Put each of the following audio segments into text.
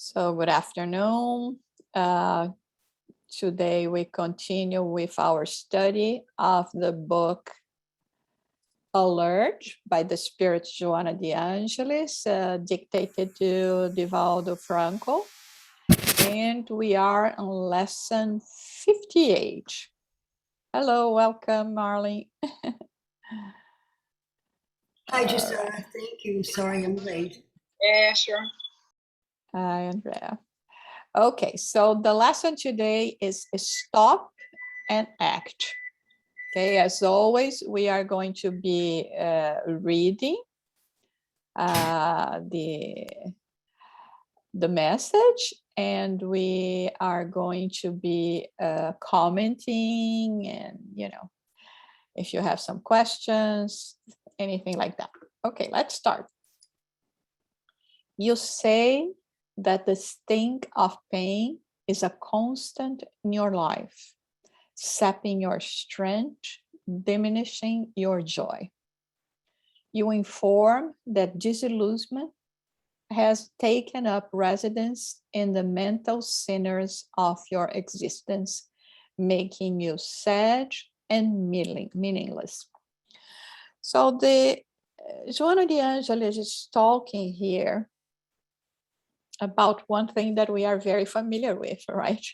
So good afternoon. Today we continue with our study of the book Alert by the Spirit Joanna de Angelis, dictated to Divaldo Franco. And we are on lesson 58. Hello, welcome, Marlene. Hi, Gisela. Thank you. Sorry I'm late. Yeah, sure. Hi, Andrea. Okay, so the lesson today is stop and act. Okay, as always, we are going to be reading the message, and we are going to be commenting, and if you have some questions, anything like that. Okay, let's start. You say that the sting of pain is a constant in your life, sapping your strength, diminishing your joy. You inform that disillusionment has taken up residence in the mental centers of your existence, making you sad and meaningless. So the Joanna de Angelis is talking here about one thing that we are very familiar with, right?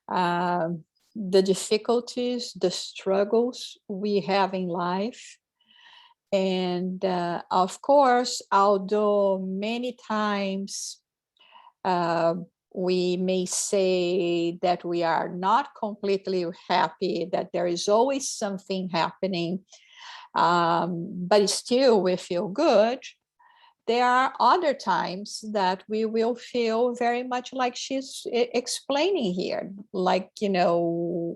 The difficulties, the struggles we have in life. And of course, although many times we may say that we are not completely happy, that there is always something happening, but still we feel good. There are other times that we will feel very much like she's explaining here, like,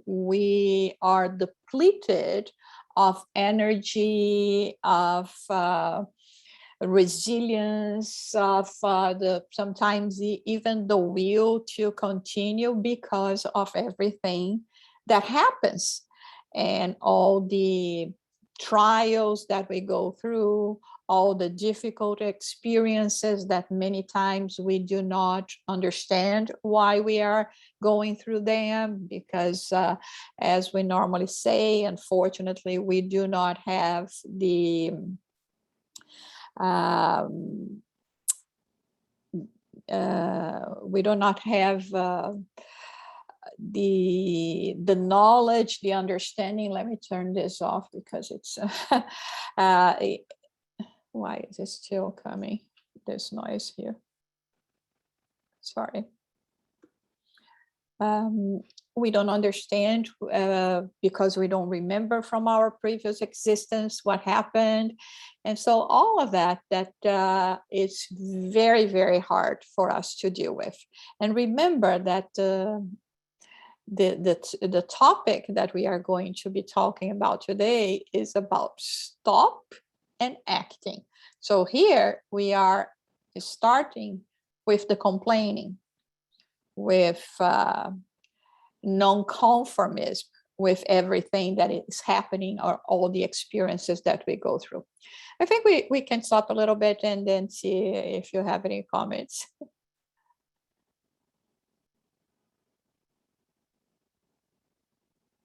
we are depleted of energy, of resilience, of sometimes even the will to continue because of everything that happens and all the trials that we go through, all the difficult experiences that many times we do not understand why we are going through them, because as we normally say, unfortunately, we do not have the we do not have the knowledge, the understanding. Let me turn this off because it's why is it still coming, this noise here? Sorry. We don't understand because we don't remember from our previous existence what happened. And so all of that is very, very hard for us to deal with. And remember that the topic that we are going to be talking about today is about stop and acting. So here we are starting with the complaining, with non-conformism, with everything that is happening, or all the experiences that we go through. I think we can stop a little bit and then see if you have any comments.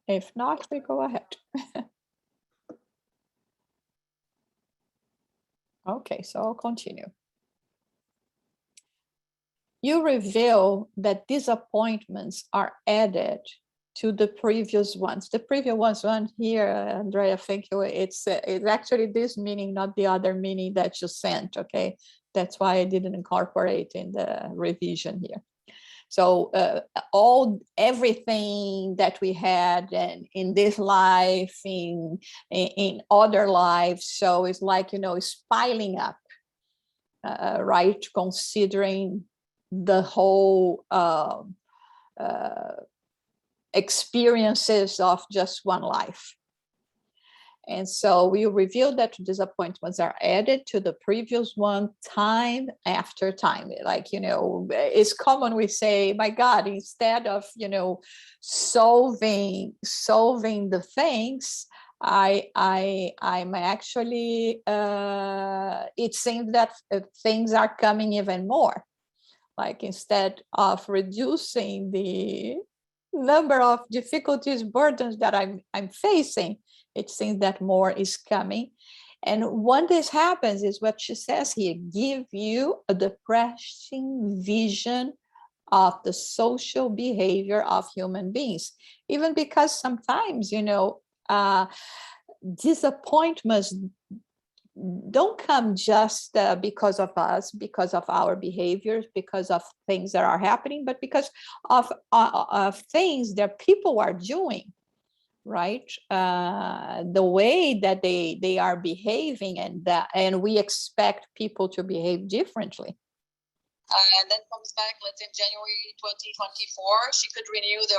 If not, we go ahead. Okay, so I'll continue. You reveal that disappointments are added to the previous ones. The previous one here, Andrea, thank you. It's actually this meaning, not the other meaning that you sent, okay? That's why I didn't incorporate in the revision here. So everything that we had in this life, in other lives, so it's like, it's piling up, right? Considering the whole experiences of just one life. And so we reveal that disappointments are added to the previous one time after time. Like, it's common we say, my God, instead of, solving the things, I'm actually, it seems that things are coming even more. Like instead of reducing the number of difficulties, burdens that I'm facing, it seems that more is coming. And when this happens is what she says here, give you a depressing vision of the social behavior of human beings. Even because sometimes, disappointments don't come just because of us, because of our behaviors, because of things that are happening, but because of things that people are doing, right? The way that they are behaving, and we expect people to behave differently. And then comes back, let's say in January 2024, she could renew the.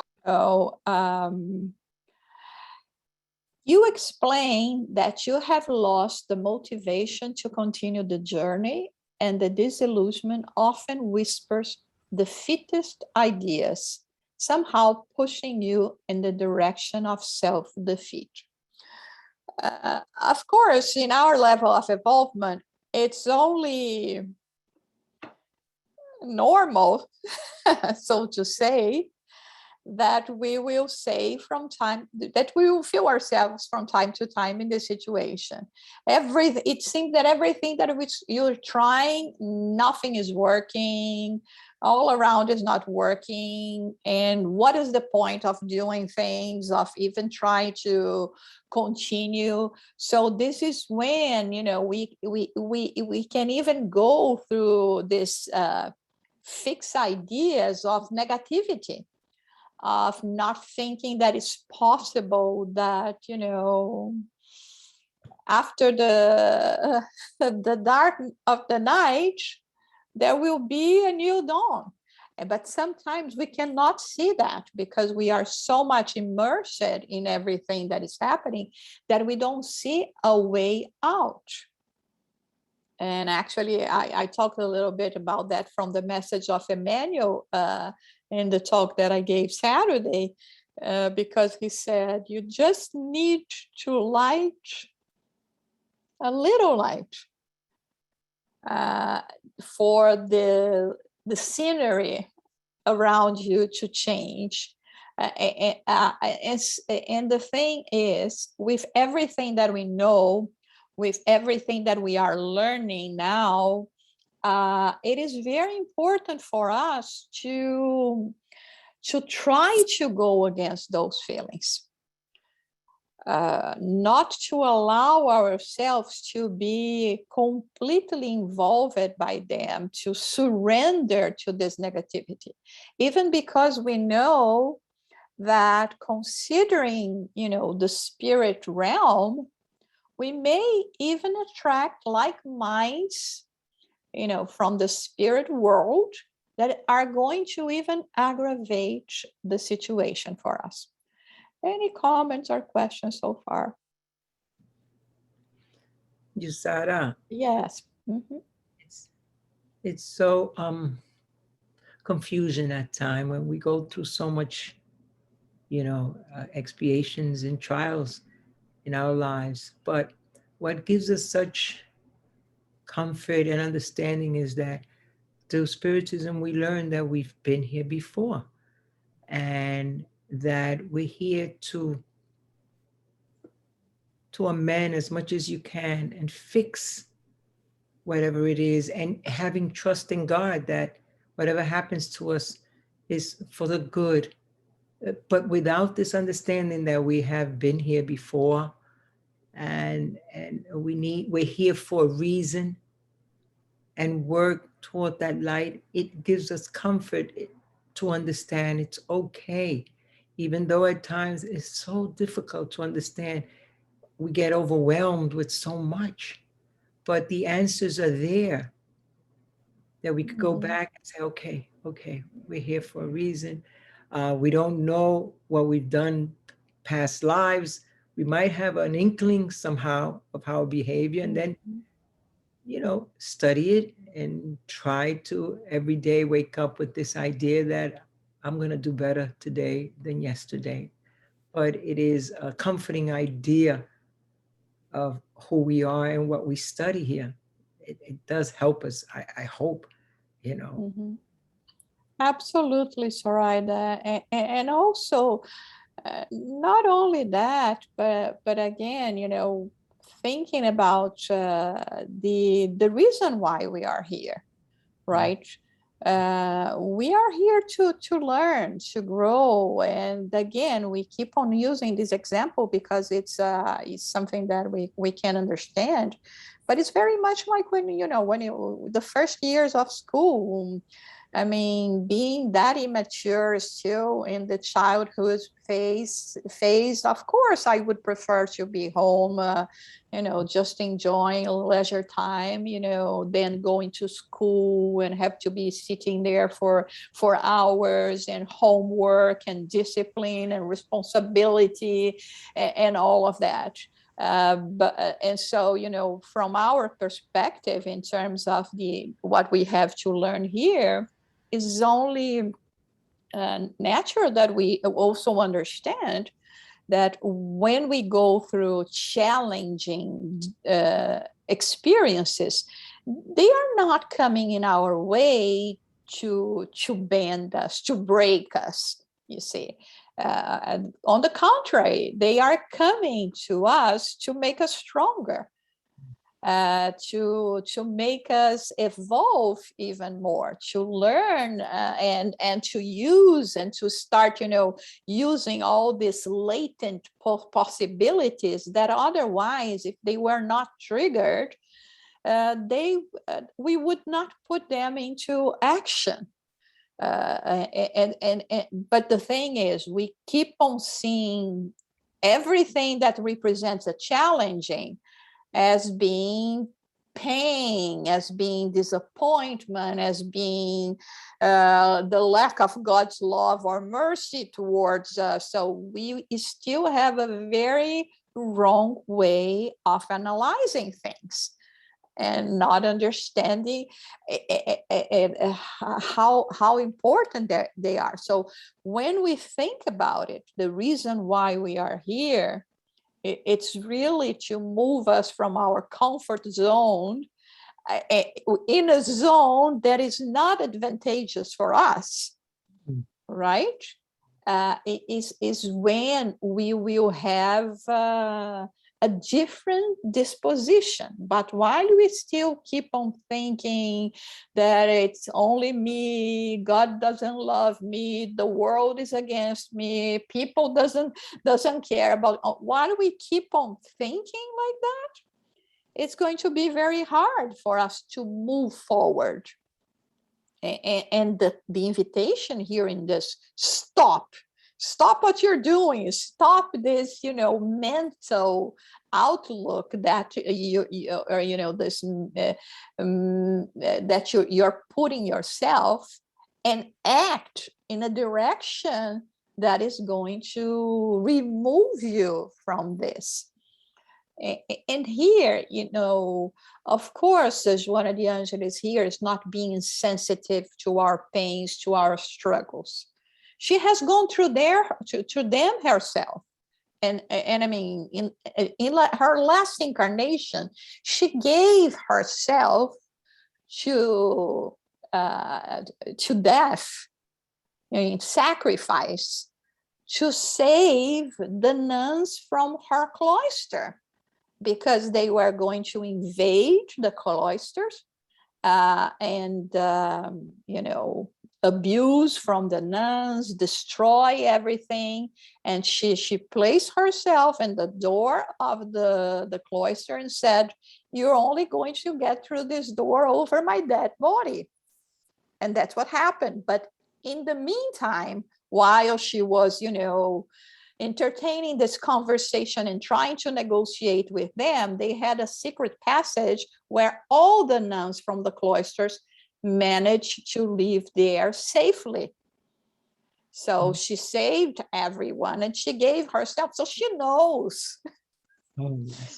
You explain that you have lost the motivation to continue the journey, and the disillusionment often whispers the fittest ideas, somehow pushing you in the direction of self-defeat. Of course, in our level of involvement, it's only normal, so to say, that we will say that we will feel ourselves from time to time in the situation. It seems that everything that you're trying, nothing is working, all around is not working. And what is the point of doing things, of even trying to continue? So this is when, we can even go through this fixed ideas of negativity, of not thinking that it's possible that, after the dark of the night, there will be a new dawn. But sometimes we cannot see that because we are so much immersed in everything that is happening that we don't see a way out. And actually, I talked a little bit about that from the message of Emmanuel in the talk that I gave Saturday, because he said, you just need to light a little light for the scenery around you to change. And the thing is, with everything that we know, with everything that we are learning now, it is very important for us to try to go against those feelings, not to allow ourselves to be completely involved by them, to surrender to this negativity, even because we know that considering, the spirit realm, we may even attract like minds, from the spirit world that are going to even aggravate the situation for us. Any comments or questions so far? Yusara. Yes. Mm-hmm. It's so confusion at time when we go through so much, expiations and trials in our lives. But what gives us such comfort and understanding is that through Spiritism, we learn that we've been here before and that we're here to amend as much as you can and fix whatever it is, and having trust in God that whatever happens to us is for the good. But without this understanding that we have been here before and we're here for a reason and work toward that light, it gives us comfort to understand it's okay. Even though at times it's so difficult to understand, we get overwhelmed with so much, but the answers are there that we could go back and say, okay, we're here for a reason. We don't know what we've done past lives. We might have an inkling somehow of our behavior, and then, study it and try to every day wake up with this idea that I'm going to do better today than yesterday. But it is a comforting idea of who we are and what we study here. It does help us, I hope, Mm-hmm. Absolutely, Zoraida. And also, not only that, but again, thinking about the reason why we are here, right? We are here to learn, to grow, and again, we keep on using this example because it's something that we can understand. But it's very much like when the first years of school. I mean, being that immature still in the childhood phase, of course, I would prefer to be home, just enjoying leisure time, than going to school and have to be sitting there for hours, and homework and discipline and responsibility and all of that. And so, from our perspective, in terms of what we have to learn here, is only natural that we also understand that when we go through challenging experiences, they are not coming in our way to bend us, to break us, you see. On the contrary, they are coming to us to make us stronger, to make us evolve even more, to learn and to use and to start, using all these latent possibilities that otherwise, if they were not triggered, we would not put them into action. But the thing is, we keep on seeing everything that represents a challenging as being pain, as being disappointment, as being the lack of God's love or mercy towards us. So we still have a very wrong way of analyzing things and not understanding how important they are. So when we think about it, the reason why we are here, it's really to move us from our comfort zone in a zone that is not advantageous for us, right? Is when we will have a different disposition. But while we still keep on thinking that it's only me, God doesn't love me, the world is against me, people doesn't care about, while we keep on thinking like that, it's going to be very hard for us to move forward. And the invitation here in this, stop what you're doing, stop this, mental outlook that this that you're putting yourself, and act in a direction that is going to remove you from this. And here, of course, Joanna de Angelis here is not being insensitive to our pains, to our struggles. She has gone through them herself. And I mean, in her last incarnation, she gave herself to death, in sacrifice, to save the nuns from her cloister, because they were going to invade the cloisters and abuse from the nuns, destroy everything. And she placed herself in the door of the cloister and said, "You're only going to get through this door over my dead body." And that's what happened. But in the meantime, while she was, entertaining this conversation and trying to negotiate with them, they had a secret passage where all the nuns from the cloisters managed to live there safely. So she saved everyone and she gave herself. So she knows.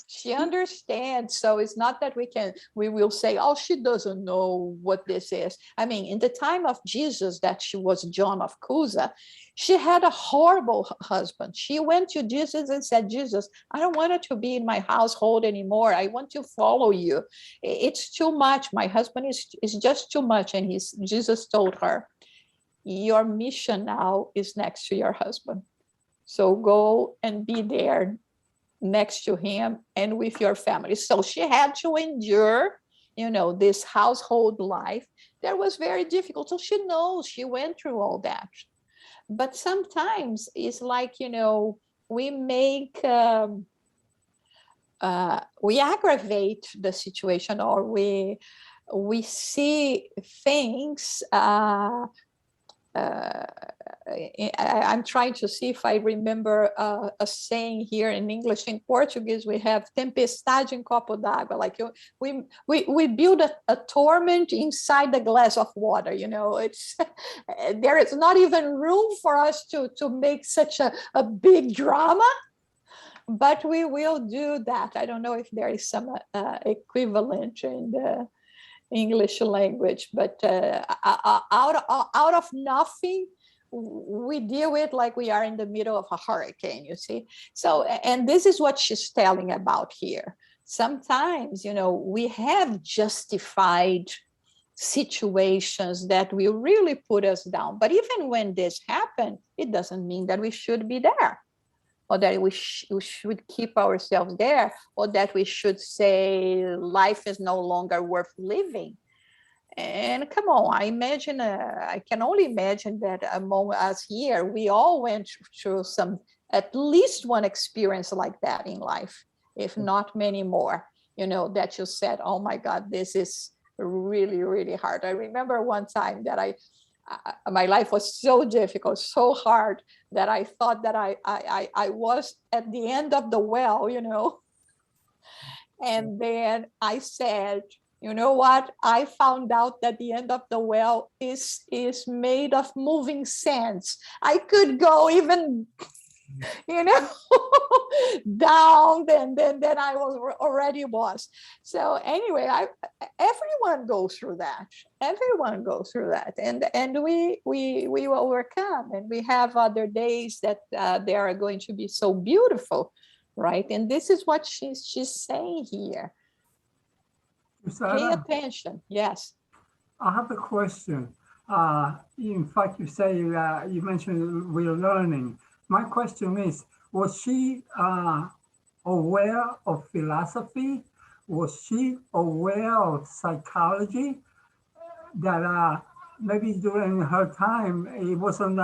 She understands. So it's not that we will say, "Oh, she doesn't know what this is." I mean, in the time of Jesus, that she was John of Cusa, she had a horrible husband. She went to Jesus and said, "Jesus, I don't want it to be in my household anymore. I want to follow you. It's too much. My husband is just too much." And Jesus told her, your mission now is next to your husband. So go and be there next to him and with your family. So she had to endure, this household life that was very difficult. So she knows, she went through all that. But sometimes it's like, we make, we aggravate the situation, or we see things. I'm trying to see if I remember a saying here in English. In Portuguese, we have tempestade em copo d'água, like we build a torment inside the glass of water. It's there is not even room for us to make such a big drama, but we will do that. I don't know if there is some equivalent in the English language, but out of nothing, we deal with like we are in the middle of a hurricane, you see. So, and this is what she's telling about here. Sometimes, we have justified situations that will really put us down. But even when this happened, it doesn't mean that we should be there, or that we should keep ourselves there, or that we should say life is no longer worth living. And come on, I can only imagine that among us here, we all went through at least one experience like that in life, if not many more, that you said, oh my God, this is really, really hard. I remember one time that my life was so difficult, so hard, that I thought that I was at the end of the well, and then I said, you know what? I found out that the end of the well is made of moving sands. I could go even, down, and then I already was. So anyway, everyone goes through that. Everyone goes through that, and we will overcome. And we have other days that they are going to be so beautiful, right? And this is what she's saying here. Pay attention. Yes. I have a question. In fact, you say you mentioned we're learning. My question is, was she aware of philosophy? Was she aware of psychology? That maybe during her time it wasn't.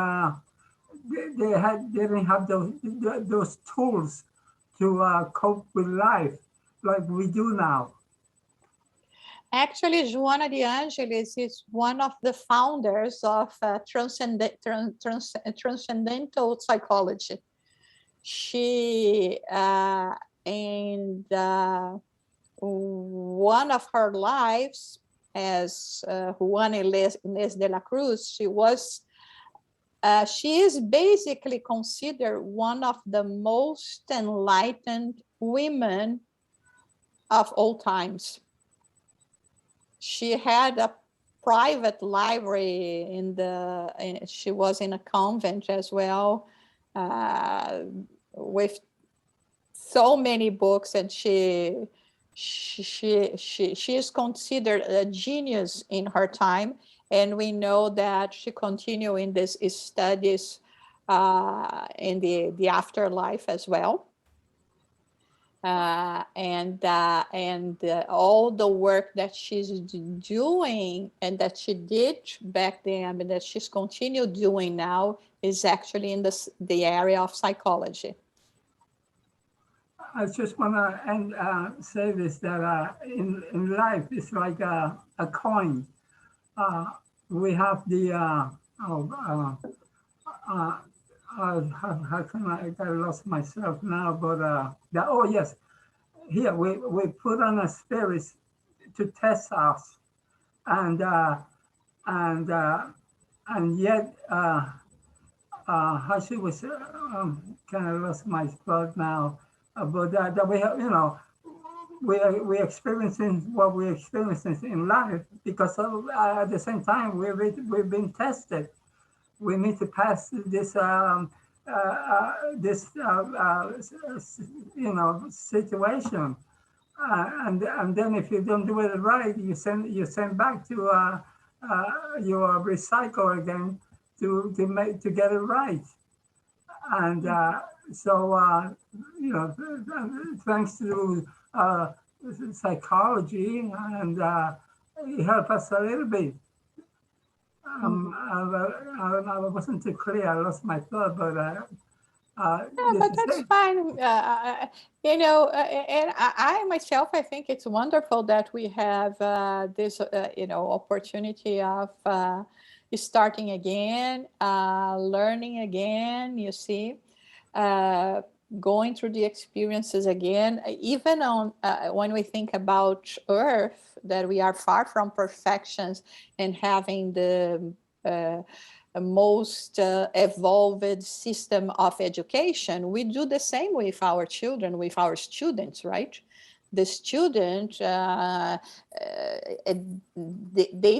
They didn't have those tools to cope with life like we do now. Actually, Joanna de Angelis is one of the founders of transcendental psychology. She, in one of her lives as Juana Inés de la Cruz, she is basically considered one of the most enlightened women of all times. She had a private library she was in a convent as well, with so many books, and she is considered a genius in her time. And we know that she continued in these studies in the afterlife as well. And all the work that she's doing and that she did back then and that she's continued doing now is actually in the area of psychology. I just want to say this, that in life it's like a coin. We have the how can I lost myself now, but yes, here we put on a spirit to test us, and yet how she was kind of lost my spot now, but that we have, we're experiencing what we're experiencing in life because at the same time we've been tested. We need to pass this situation, and then if you don't do it right, you send back to your recycle again to get it right. And thanks to psychology, and it helped us a little bit. I wasn't too clear. I lost my thought, but but that's fine. And I myself, I think it's wonderful that we have this, opportunity of starting again, learning again, you see, going through the experiences again, even on when we think about Earth, that we are far from perfections and having the most evolved system of education. We do the same with our children, with our students, right? The student, they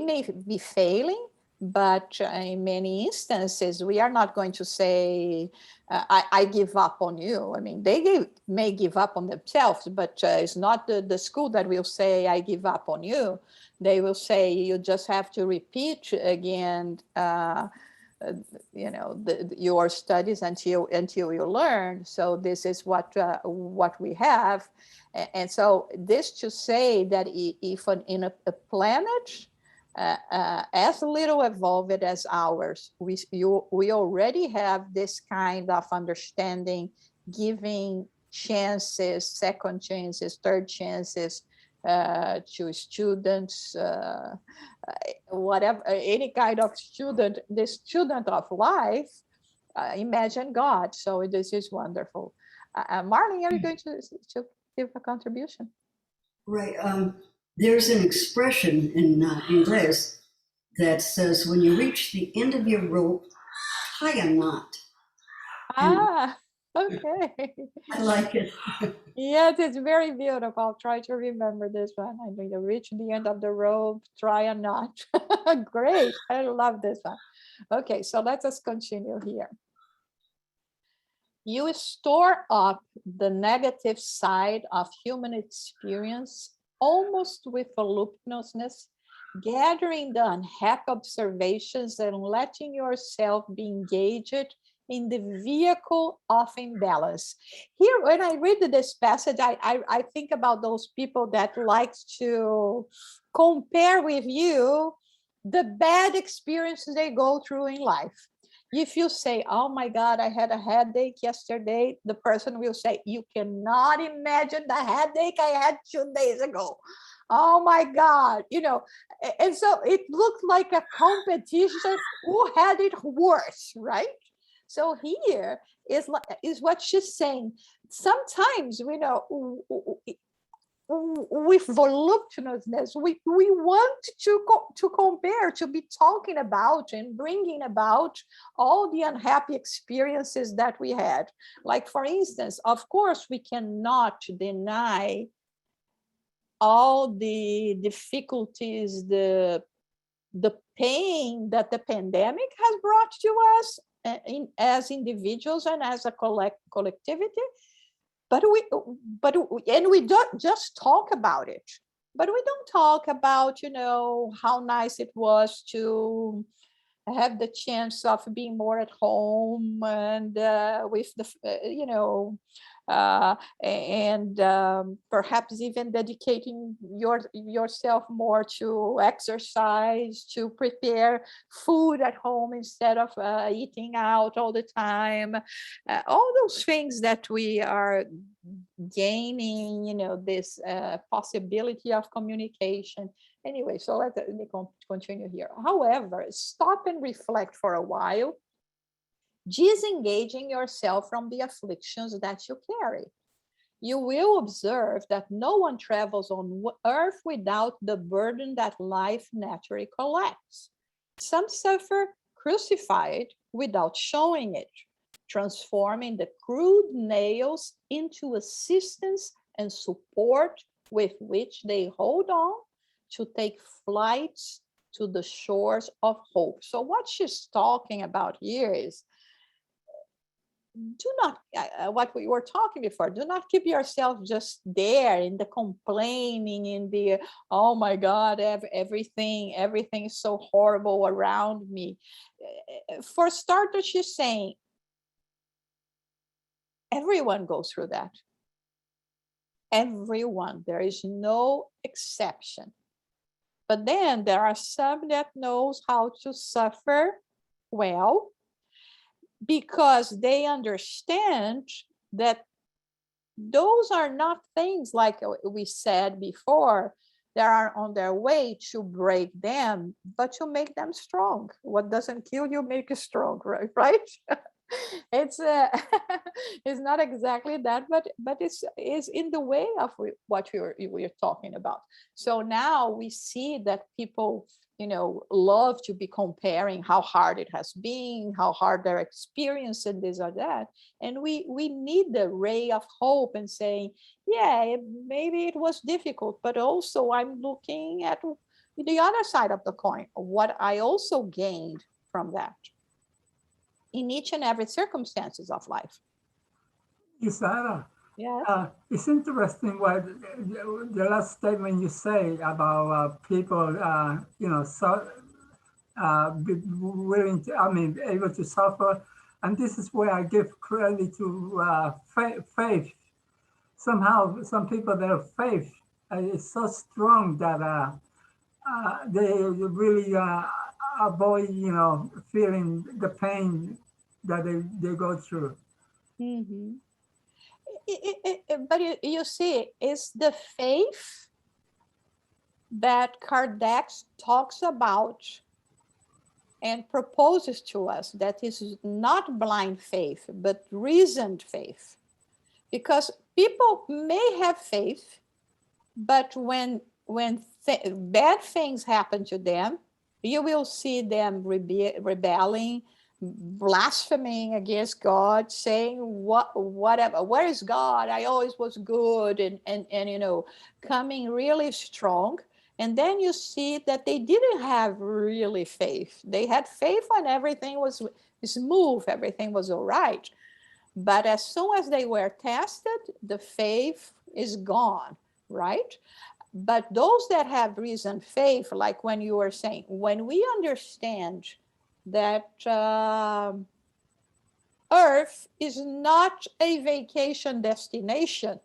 may be failing, but in many instances, we are not going to say, I give up on you. I mean, they may give up on themselves, but it's not the school that will say, I give up on you. They will say, you just have to repeat again, your studies until you learn. So this is what we have. And so this to say that if in a planet as little evolved as ours, we already have this kind of understanding, giving chances, second chances, third chances to students, whatever, any kind of student, the student of life, imagine God. So this is wonderful. Marlene, are you going to give a contribution? Right. There's an expression in English that says, when you reach the end of your rope, tie a knot. Okay. I like it. Yes, it's very beautiful. I'll try to remember this one. I'm going to reach the end of the rope, try a knot. Great. I love this one. Okay, so let us continue here. You store up the negative side of human experience almost with voluptuousness, gathering the unhappy observations and letting yourself be engaged in the vehicle of imbalance. Here, when I read this passage, I think about those people that like to compare with you the bad experiences they go through in life. If you say, oh my God, I had a headache yesterday, the person will say, you cannot imagine the headache I had 2 days ago. Oh my God, and so it looked like a competition who had it worse, right? So here is what she's saying. Sometimes, with voluptuousness, we want to compare, to be talking about and bringing about all the unhappy experiences that we had. Like, for instance, of course, we cannot deny all the difficulties, the pain that the pandemic has brought to us as individuals and as a collectivity. But we don't just talk about it, but we don't talk about, how nice it was to have the chance of being more at home and with the, perhaps even dedicating yourself more to exercise, to prepare food at home instead of eating out all the time. All those things that we are gaining, this possibility of communication. Anyway, so let me continue here. However, stop and reflect for a while, disengaging yourself from the afflictions that you carry. You will observe that no one travels on earth without the burden that life naturally collects. Some suffer crucified without showing it, transforming the crude nails into assistance and support with which they hold on to take flights to the shores of hope. So what she's talking about here is do not, what we were talking before, do not keep yourself just there in the complaining, in the, oh my God, everything is so horrible around me. For starters, she's saying, everyone goes through that. Everyone, there is no exception. But then there are some that knows how to suffer well, because they understand that those are not things, like we said before, that are on their way to break them, but to make them strong. What doesn't kill you make you strong, right? It's it's not exactly that, but it's in the way of what we're talking about. So now we see that people, love to be comparing how hard it has been, how hard their experience, and this or that. And we need the ray of hope and saying, yeah, maybe it was difficult, but also I'm looking at the other side of the coin, what I also gained from that in each and every circumstances of life. Isara, Yes. it's interesting what the last statement you say about people, be willing to, able to suffer. And this is where I give credit to faith. Somehow, some people, their faith is so strong that they really avoid, feeling the pain that they go through. Mm-hmm. But you see, it's the faith that Kardec talks about and proposes to us, that is not blind faith, but reasoned faith. Because people may have faith, but when bad things happen to them, you will see them rebelling, blaspheming against God, saying whatever, where is God? I always was good, and coming really strong. And then you see that they didn't have really faith. They had faith when everything was smooth, everything was all right. But as soon as they were tested, the faith is gone, right? But those that have reasoned faith, like when you were saying, when we understand that Earth is not a vacation destination,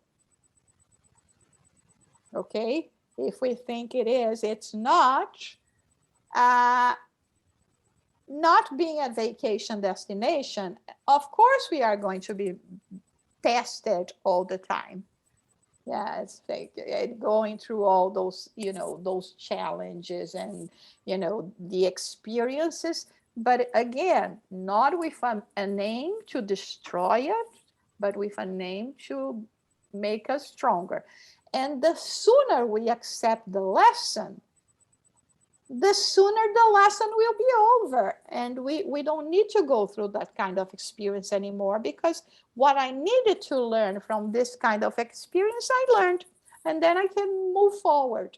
okay? If we think it is, it's not. Not being a vacation destination, of course we are going to be tested all the time. Yeah, it's like going through all those, those challenges and, the experiences. But again, not with an aim to destroy it, but with an aim to make us stronger. And the sooner we accept the lesson, the sooner the lesson will be over. And we don't need to go through that kind of experience anymore, because what I needed to learn from this kind of experience, I learned, and then I can move forward.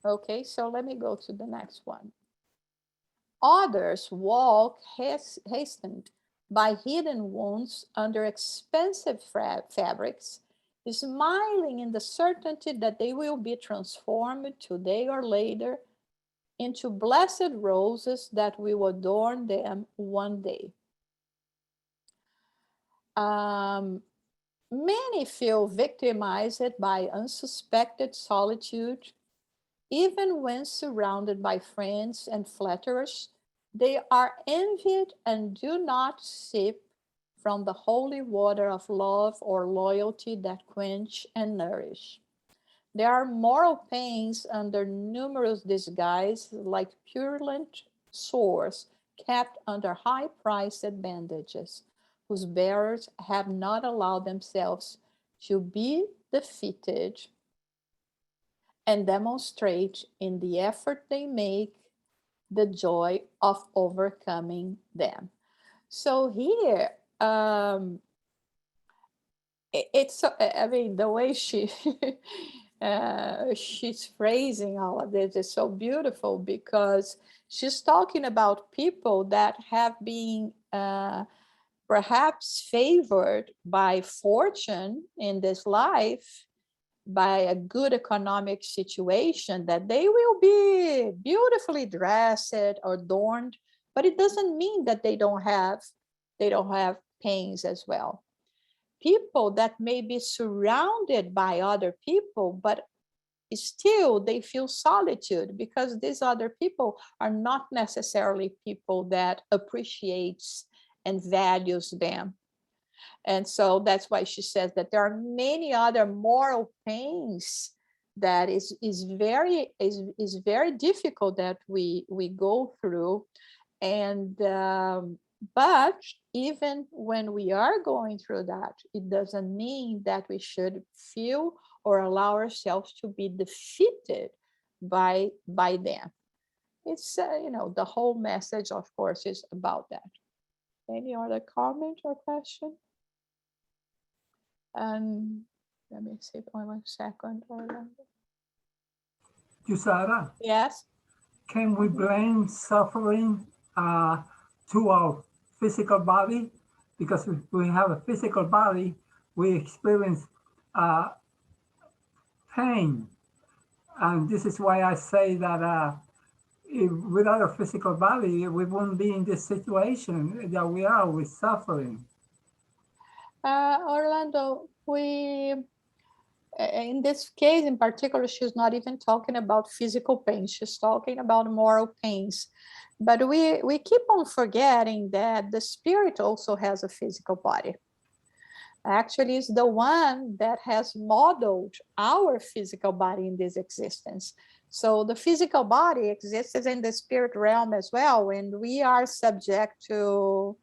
Okay, so let me go to the next one. Others walk hastened by hidden wounds under expensive fabrics, smiling in the certainty that they will be transformed today or later into blessed roses that will adorn them one day. Many feel victimized by unsuspected solitude. Even when surrounded by friends and flatterers, they are envied and do not sip from the holy water of love or loyalty that quench and nourish. There are moral pains under numerous disguises, like purulent sores kept under high-priced bandages, whose bearers have not allowed themselves to be defeated, and demonstrate in the effort they make the joy of overcoming them. So here, it's, I mean, the way she's phrasing all of this is so beautiful, because she's talking about people that have been perhaps favored by fortune in this life, by a good economic situation, that they will be beautifully dressed or adorned, but it doesn't mean that they don't have pains as well. People that may be surrounded by other people, but still they feel solitude because these other people are not necessarily people that appreciates and values them. And so that's why she says that there are many other moral pains that is very difficult that we go through. And but even when we are going through that, it doesn't mean that we should feel or allow ourselves to be defeated by them. It's the whole message, of course, is about that. Any other comment or question? Let me see for 1 second. Yusara, Yes. can we blame suffering to our physical body? Because if we have a physical body, we experience pain. And this is why I say that without a physical body, we wouldn't be in this situation that we are with suffering. Orlando, in this case in particular, she's not even talking about physical pain. She's talking about moral pains. But we keep on forgetting that the spirit also has a physical body. Actually, it's the one that has modeled our physical body in this existence. So the physical body exists in the spirit realm as well, and we are subject to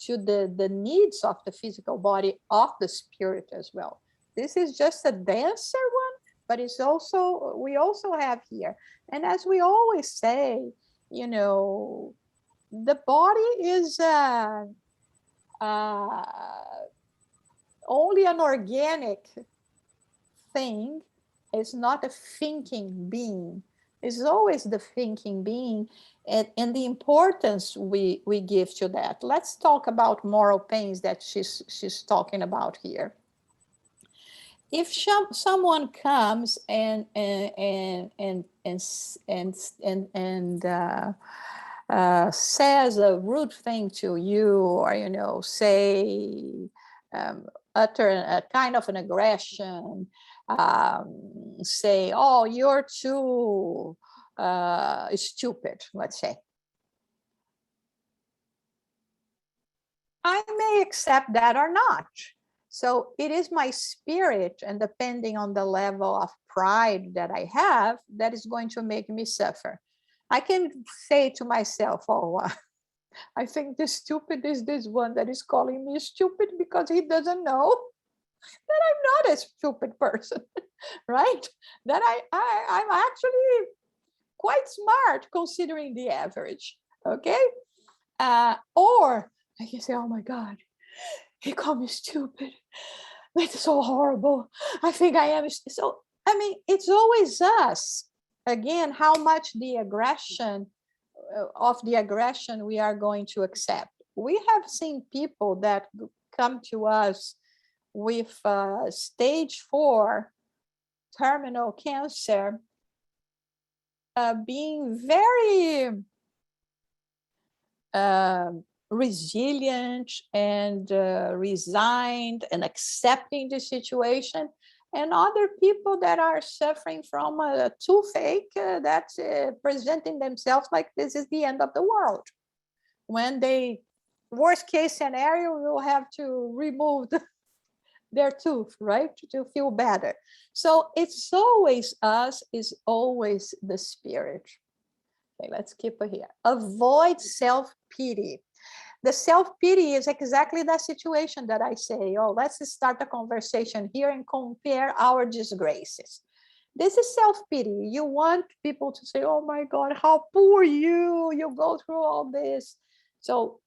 the needs of the physical body of the spirit as well. This is just a denser one, but it's also, we also have here. And as we always say, the body is only an organic thing. It's not a thinking being. It's always the thinking being, and the importance we give to that. Let's talk about moral pains that she's talking about here. If someone comes and says a rude thing to you, or say utter a kind of an aggression, say, oh, you're too stupid, let's say, I may accept that or not. So it is my spirit, and depending on the level of pride that I have, that is going to make me suffer. I can say to myself, oh, I think the stupid is this one that is calling me stupid because he doesn't know that I'm not a stupid person, right? That I'm actually quite smart considering the average, okay? Or I can say, oh my God, he called me stupid. It's so horrible. I think I am. So, I mean, it's always us. Again, how much the aggression we are going to accept. We have seen people that come to us with stage 4 terminal cancer being very resilient and resigned and accepting the situation, and other people that are suffering from a toothache that's presenting themselves like this is the end of the world. When they, worst case scenario, will have to remove their tooth, right, to feel better. So it's always us, is always the spirit. Okay, let's keep it here. Avoid self-pity. The self-pity is exactly that situation that I say, oh, let's start a conversation here and compare our disgraces. This is self-pity. You want people to say, oh my God, how poor you go through all this. So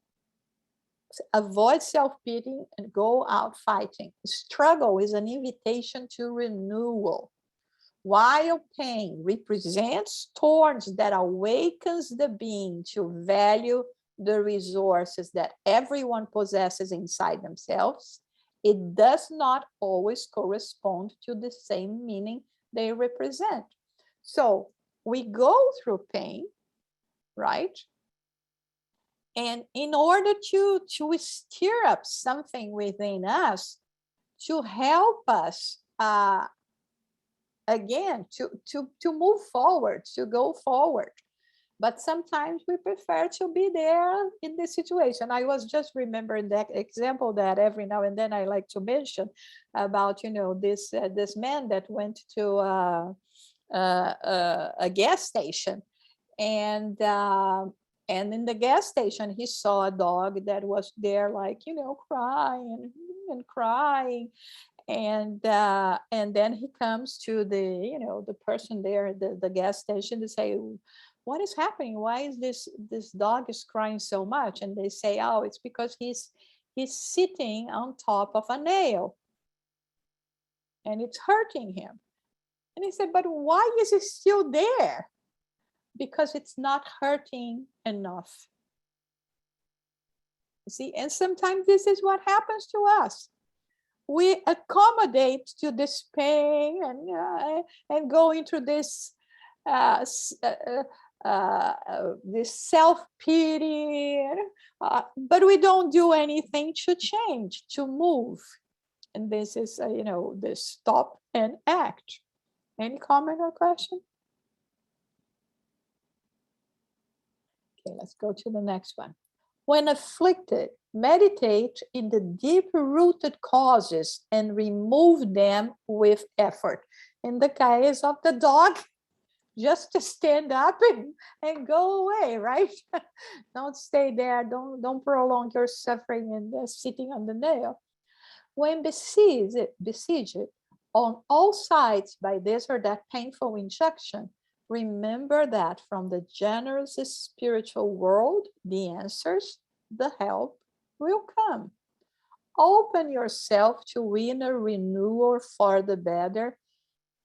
avoid self-pity and go out fighting. Struggle is an invitation to renewal. While pain represents thorns that awakens the being to value the resources that everyone possesses inside themselves, it does not always correspond to the same meaning they represent. So we go through pain, right? And in order to stir up something within us to help us, again, to move forward, to go forward. But sometimes we prefer to be there in this situation. I was just remembering that example that every now and then I like to mention about, this man that went to a gas station, and in the gas station he saw a dog that was there, like, crying and crying. And then he comes to the person there, the gas station, to say, what is happening? Why is this dog is crying so much? And they say, oh, it's because he's sitting on top of a nail and it's hurting him. And he said, but why is it still there? Because it's not hurting enough. See, and sometimes this is what happens to us. We accommodate to this pain and go into this this self-pity, but we don't do anything to change, to move. And this is, the stop and act. Any comment or question? Okay, let's go to the next one. When afflicted, meditate in the deep-rooted causes and remove them with effort. In the case of the dog, just to stand up and go away, right? Don't stay there. Don't prolong your suffering and sitting on the nail. When besieged on all sides by this or that painful injunction, remember that from the generous spiritual world, the answers, the help will come. Open yourself to inner renewal for the better.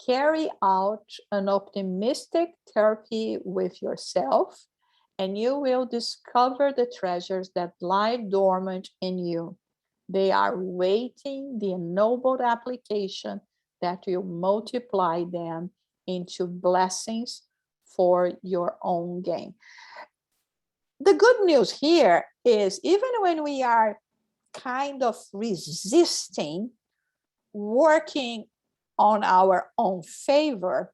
Carry out an optimistic therapy with yourself, and you will discover the treasures that lie dormant in you. They are waiting the ennobled application that will multiply them into blessings for your own gain. The good news here is, even when we are kind of resisting, working on our own favor,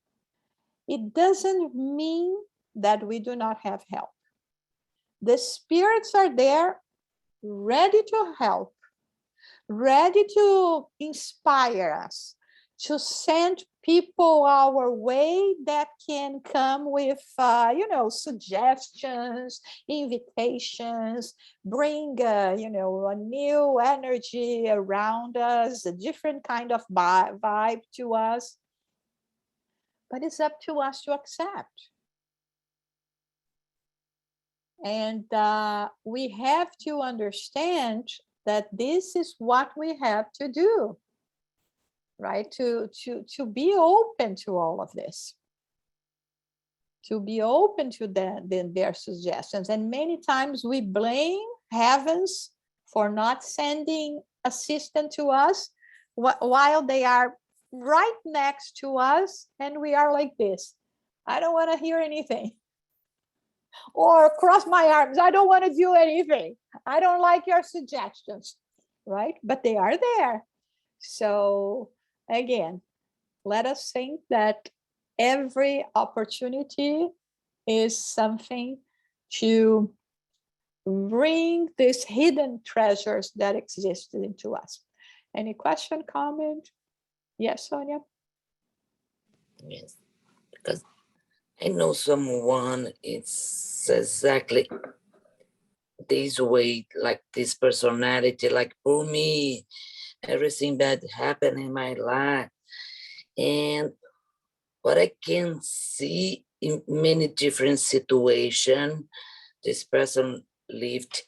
it doesn't mean that we do not have help. The spirits are there, ready to help, ready to inspire us, to send people our way that can come with, suggestions, invitations, bring, a new energy around us, a different kind of vibe to us. But it's up to us to accept. And we have to understand that this is what we have to do, right? To be open to all of this, to be open to their suggestions. And many times we blame heavens for not sending assistance to us while they are right next to us, and we are like this. I don't want to hear anything. Or cross my arms. I don't want to do anything. I don't like your suggestions, right? But they are there. So again, let us think that every opportunity is something to bring these hidden treasures that exist into us. Any question, comment? Yes, Sonia? Yes, because I know someone, it's exactly this way, like this personality, like for me, everything that happened in my life. And what I can see in many different situations, this person lived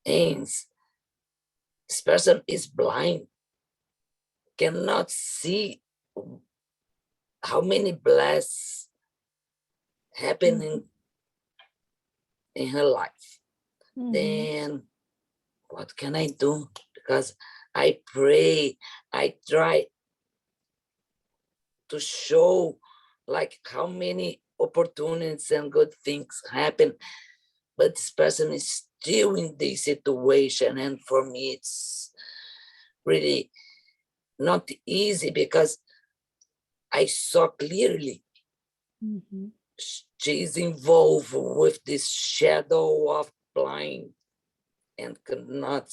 in. This person is blind, cannot see how many blessings happening in her life. then what can I do? Because I pray, I try to show like how many opportunities and good things happen, but this person is still in this situation. And for me, it's really not easy because I saw clearly she's involved with this shadow of blind and cannot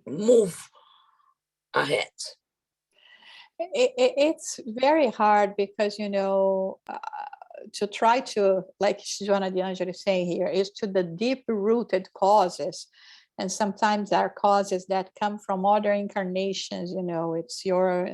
move ahead. It's very hard because, you know, to try to, like Joanna de Angelis is saying here, is to the deep-rooted causes. And sometimes there are causes that come from other incarnations, you know, it's your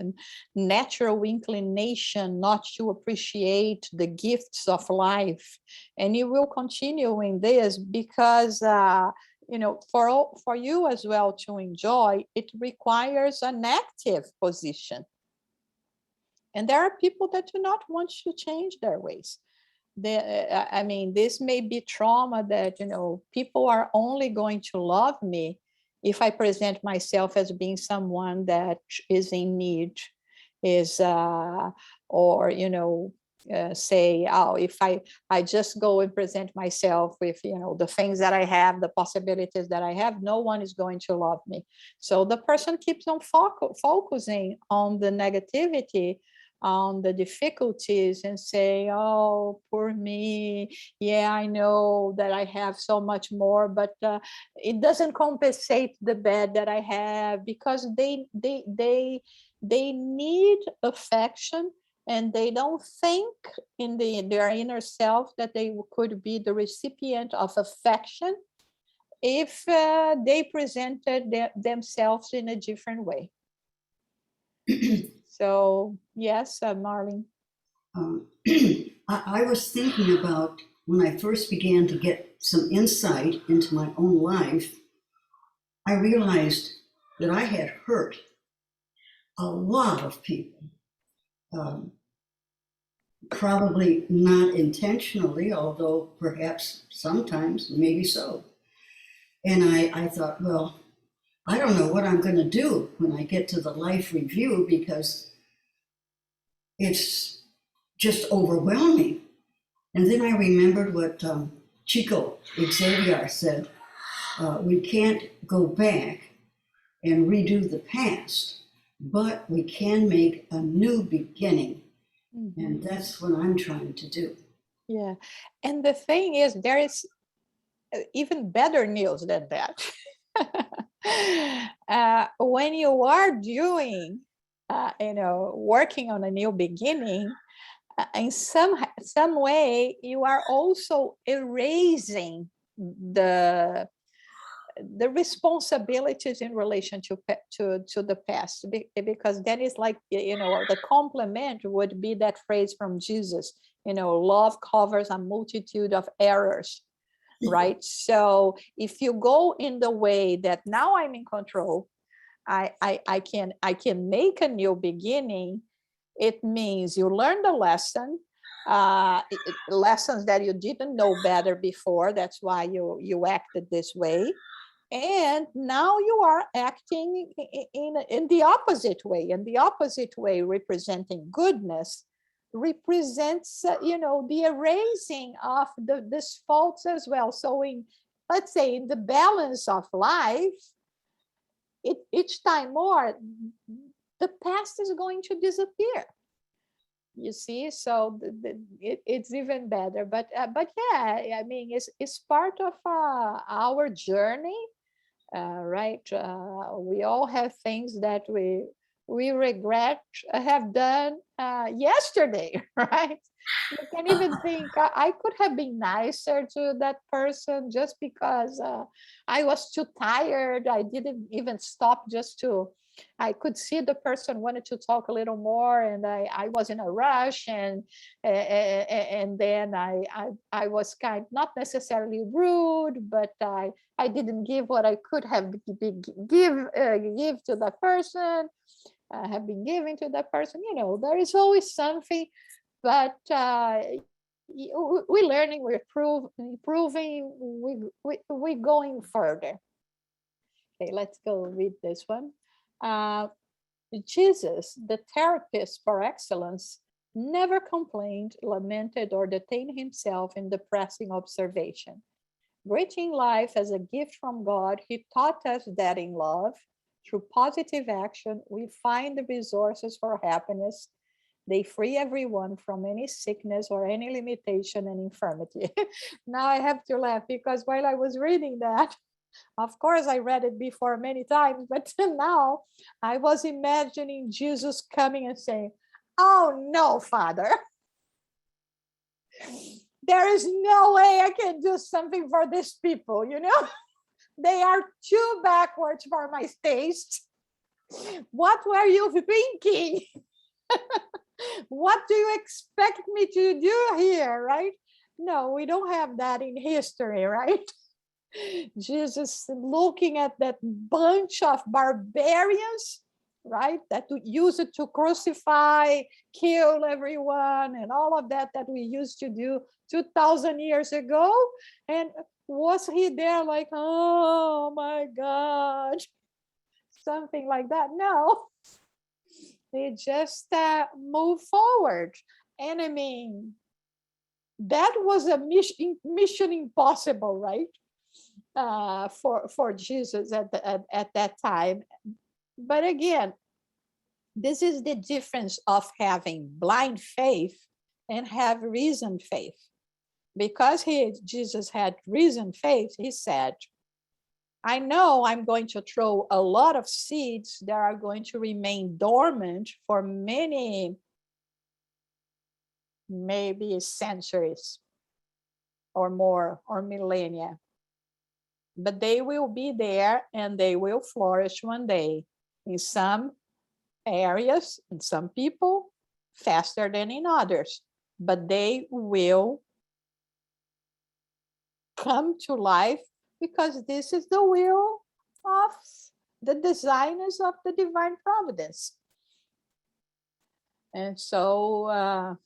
natural inclination not to appreciate the gifts of life. And you will continue in this because, you know, for you as well to enjoy, it requires an active position. And there are people that do not want to change their ways. I mean, this may be trauma that, you know, people are only going to love me if I present myself as being someone that is in need, or, you know, say, oh, if I just go and present myself with, you know, the things that I have, the possibilities that I have, no one is going to love me. So the person keeps on focusing on the negativity, on the difficulties, and say, oh, poor me, yeah, I know that I have so much more, but it doesn't compensate the bad that I have, because they need affection, and they don't think in their inner self that they could be the recipient of affection if they presented themselves in a different way. So, yes, Marlene. I was thinking about when I first began to get some insight into my own life, I realized that I had hurt a lot of people. Probably not intentionally, although perhaps sometimes, maybe so. And I thought, well, I don't know what I'm going to do when I get to the life review, because it's just overwhelming. And then I remembered what Chico Xavier said, we can't go back and redo the past, but we can make a new beginning. And that's what I'm trying to do. Yeah. And the thing is, there is even better news than that. When you are doing, you know, working on a new beginning, in some way, you are also erasing the responsibilities in relation to the past, because then it's like, you know, the complement would be that phrase from Jesus, you know, love covers a multitude of errors, right? So if you go in the way that now I'm in control, I can make a new beginning, it means you learned a lesson, lessons that you didn't know better before, that's why you acted this way. And now you are acting in the opposite way, and the opposite way, representing goodness, represents, you know, the erasing of these faults as well. So let's say, in the balance of life, each time more, the past is going to disappear. You see, so it's even better. But yeah, I mean, it's part of our journey. Right? We all have things that we regret have done yesterday, right? You can even think, I could have been nicer to that person just because I was too tired. I didn't even stop just to, I could see the person wanted to talk a little more, and I was in a rush, and then I was not necessarily rude, but I didn't give what I could have give to that person, have been giving to that person. You know, there is always something, but we're learning, we're improving, we're going further. Okay, let's go read this one. Jesus, the therapist for excellence, never complained, lamented, or detained himself in depressing observation. Greeting life as a gift from God, he taught us that in love, through positive action, we find the resources for happiness. They free everyone from any sickness or any limitation and infirmity. Now I have to laugh because while I was reading that, of course, I read it before many times, but now I was imagining Jesus coming and saying, "Oh no, Father, there is no way I can do something for these people, you know? They are too backwards for my taste. What were you thinking? What do you expect me to do here, right?" No, we don't have that in history, right? Jesus looking at that bunch of barbarians, right, that used to crucify, kill everyone, and all of that we used to do 2,000 years ago. And was he there like, "Oh my God," something like that? No, he just moved forward. And I mean, that was a mission impossible, right? For Jesus at that time. But again, this is the difference of having blind faith and have reasoned faith. Because Jesus had reasoned faith, he said, "I know I'm going to throw a lot of seeds that are going to remain dormant for many, maybe centuries or more, or millennia. But they will be there and they will flourish one day in some areas, in some people, faster than in others. But they will come to life because this is the will of the designers of the divine providence." And so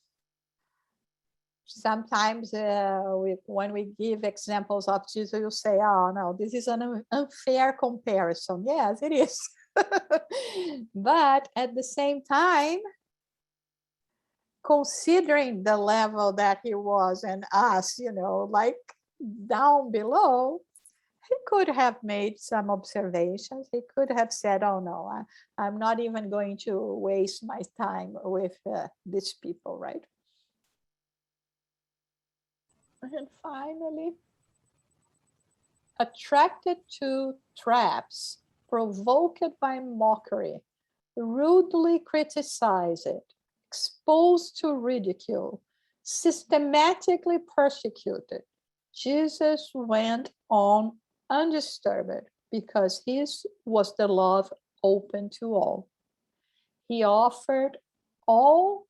sometimes when we give examples of Jesus, you say, "Oh no, this is an unfair comparison." Yes, it is. But at the same time, considering the level that he was and us, like down below, he could have made some observations. He could have said, "Oh no, I'm not even going to waste my time with these people," right? And finally, attracted to traps, provoked by mockery, rudely criticized, exposed to ridicule, systematically persecuted, Jesus went on undisturbed because his was the love open to all. He offered all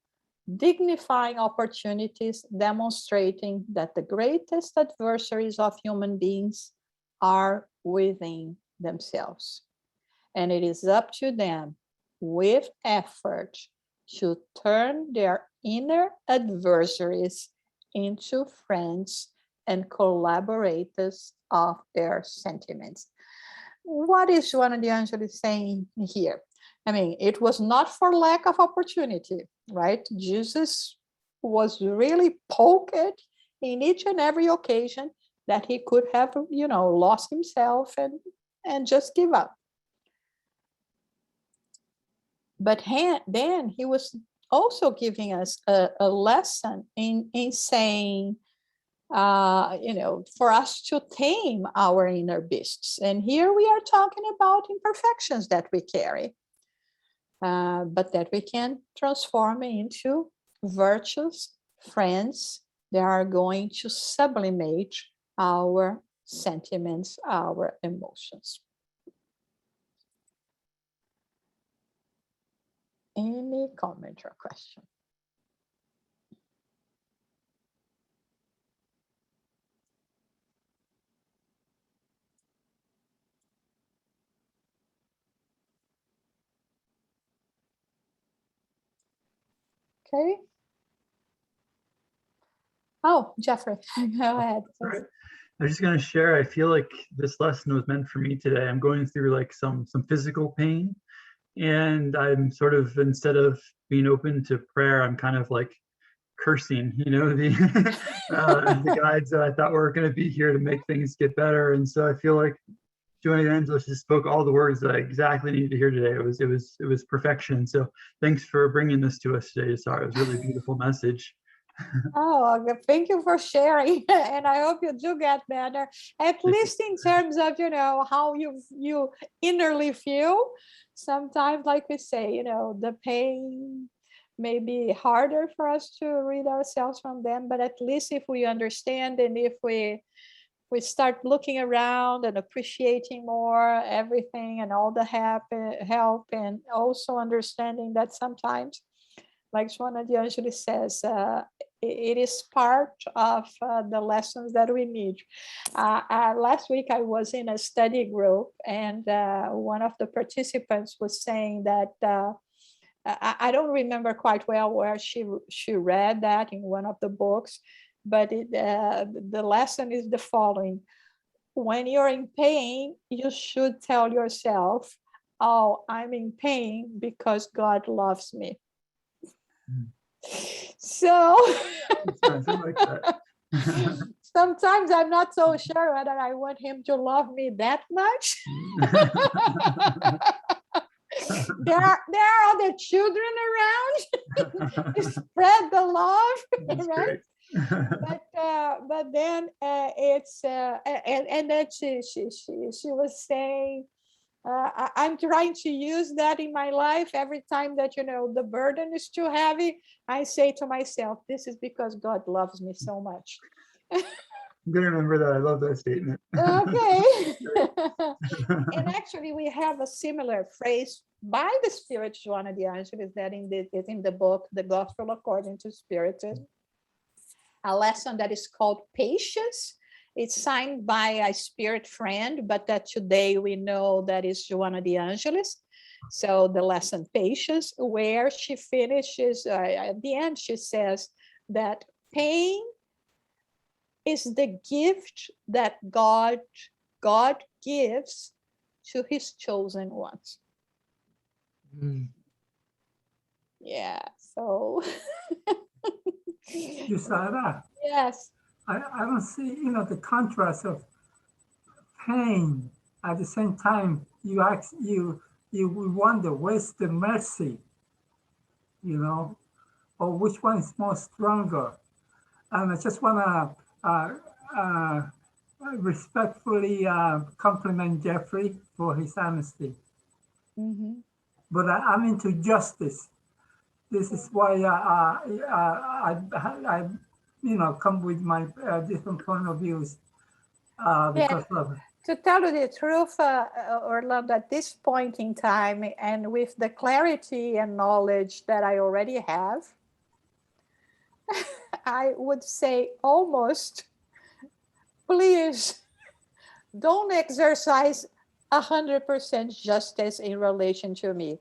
dignifying opportunities, demonstrating that the greatest adversaries of human beings are within themselves. And it is up to them, with effort, to turn their inner adversaries into friends and collaborators of their sentiments. What is Joanna de Angelis saying here? I mean, it was not for lack of opportunity, right? Jesus was really poked in each and every occasion that he could have, lost himself and just give up. But then he was also giving us a lesson in saying, for us to tame our inner beasts. And here we are talking about imperfections that we carry, but that we can transform into virtues, friends that are going to sublimate our sentiments, our emotions. Any comment or question? Okay. Oh, Jeffrey, go ahead. Right. I was just going to share, I feel like this lesson was meant for me today. I'm going through like some physical pain, and I'm sort of, instead of being open to prayer, I'm kind of like cursing, the guides that I thought were going to be here to make things get better. And so I feel like Joanna de Angelis just spoke all the words that I exactly needed to hear today. It was perfection. So thanks for bringing this to us today, Sarah. It was a really beautiful message. Oh, thank you for sharing, and I hope you do get better, at least in terms of how you innerly feel. Sometimes, like we say, the pain may be harder for us to rid ourselves from them, but at least if we understand, and if we start looking around and appreciating more everything and all the help, and also understanding that sometimes, like Joanna de Angelis says, it is part of the lessons that we need. Last week, I was in a study group, and one of the participants was saying that I don't remember quite well where she read that in one of the books, but the lesson is the following: when you're in pain, you should tell yourself, "Oh, I'm in pain because God loves me." So sometimes I'm not so sure whether I want him to love me that much. There are other children around. Spread the love, right? But then it's and then she was saying, I'm trying to use that in my life. Every time that the burden is too heavy, I say to myself, this is because God loves me so much. I'm gonna remember that. I love that statement. Okay. And actually, we have a similar phrase by the Spirit Joanna de Angelis that is in the book, The Gospel According to Spiritism, a lesson that is called Patience. It's signed by a spirit friend, but that today we know that is Joanna de Angelis. So the lesson Patience, where she finishes, at the end, she says that pain is the gift that God gives to his chosen ones. Yeah, so. You saw that? Yes. I don't see, the contrast of pain. At the same time, you wonder where's the mercy, or which one is more stronger. And I just want to respectfully compliment Jeffrey for his honesty. Mm-hmm. But I'm into justice. This is why I come with my different point of views because of. To tell you the truth, Orlando, at this point in time, and with the clarity and knowledge that I already have, I would say almost, please don't exercise 100% justice in relation to me.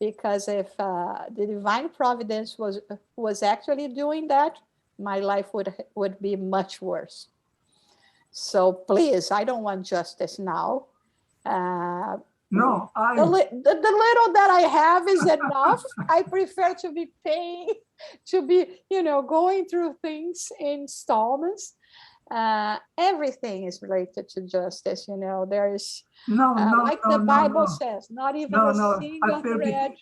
Because if the divine providence was actually doing that, my life would be much worse. So please, I don't want justice now. No, the little that I have is enough. I prefer to be paying, to be, going through things in installments. Everything is related to justice. There is, like the Bible says, not even a single thread.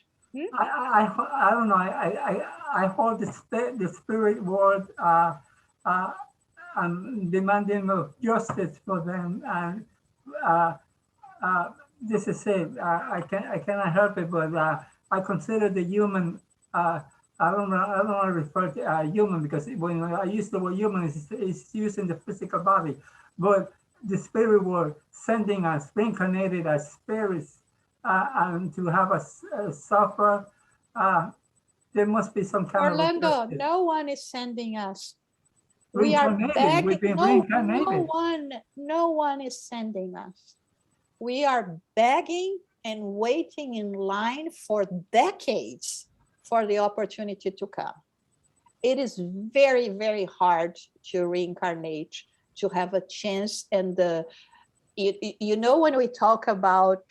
I don't know. I hold the spirit word and demanding of justice for them. And this is it. I cannot help it, but I consider the human. I don't want to refer to human because when I use the word human, it's used in the physical body, but the spirit word sending us, reincarnated as spirits, and to have us suffer. There must be some kind Orlando, of justice. No one is sending us. We are begging. We've been reincarnated. No one is sending us. We are begging and waiting in line for decades for the opportunity to come. it is very, very hard to reincarnate, to have a chance. And you know, when we talk about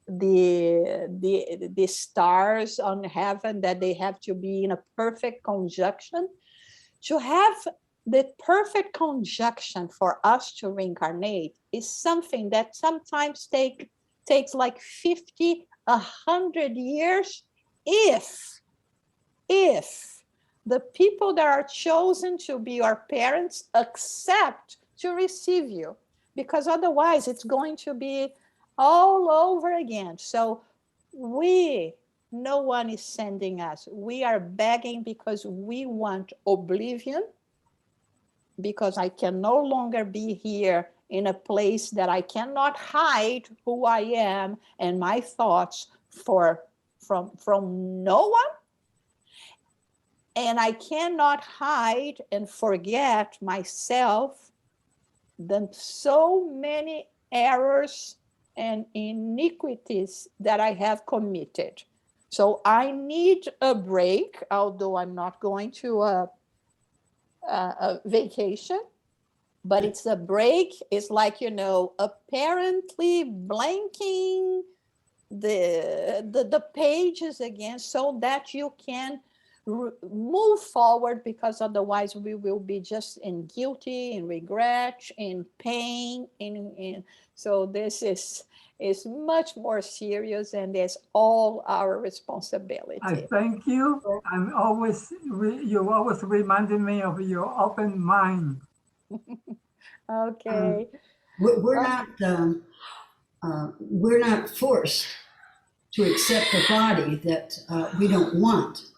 the stars on heaven, that they have to be in a perfect conjunction, to have the perfect conjunction for us to reincarnate is something that sometimes takes like 50, 100 years, if the people that are chosen to be our parents accept to receive you, because otherwise it's going to be all over again. So no one is sending us. We are begging because we want oblivion, because I can no longer be here in a place that I cannot hide who I am and my thoughts from no one. And I cannot hide and forget myself the so many errors and iniquities that I have committed. So I need a break, although I'm not going to a vacation, but it's a break. It's like, apparently blanking the pages again, so that you can move forward, because otherwise we will be just in guilty, in regret, in pain, so this is much more serious, and it's all our responsibility. I thank you. I'm always, you always reminded me of your open mind. Okay. We're not forced to accept a body that we don't want.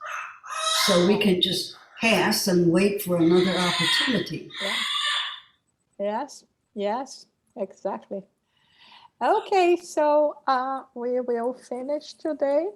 So we can just pass and wait for another opportunity. Yeah. Yes, exactly. Okay, so we will finish today.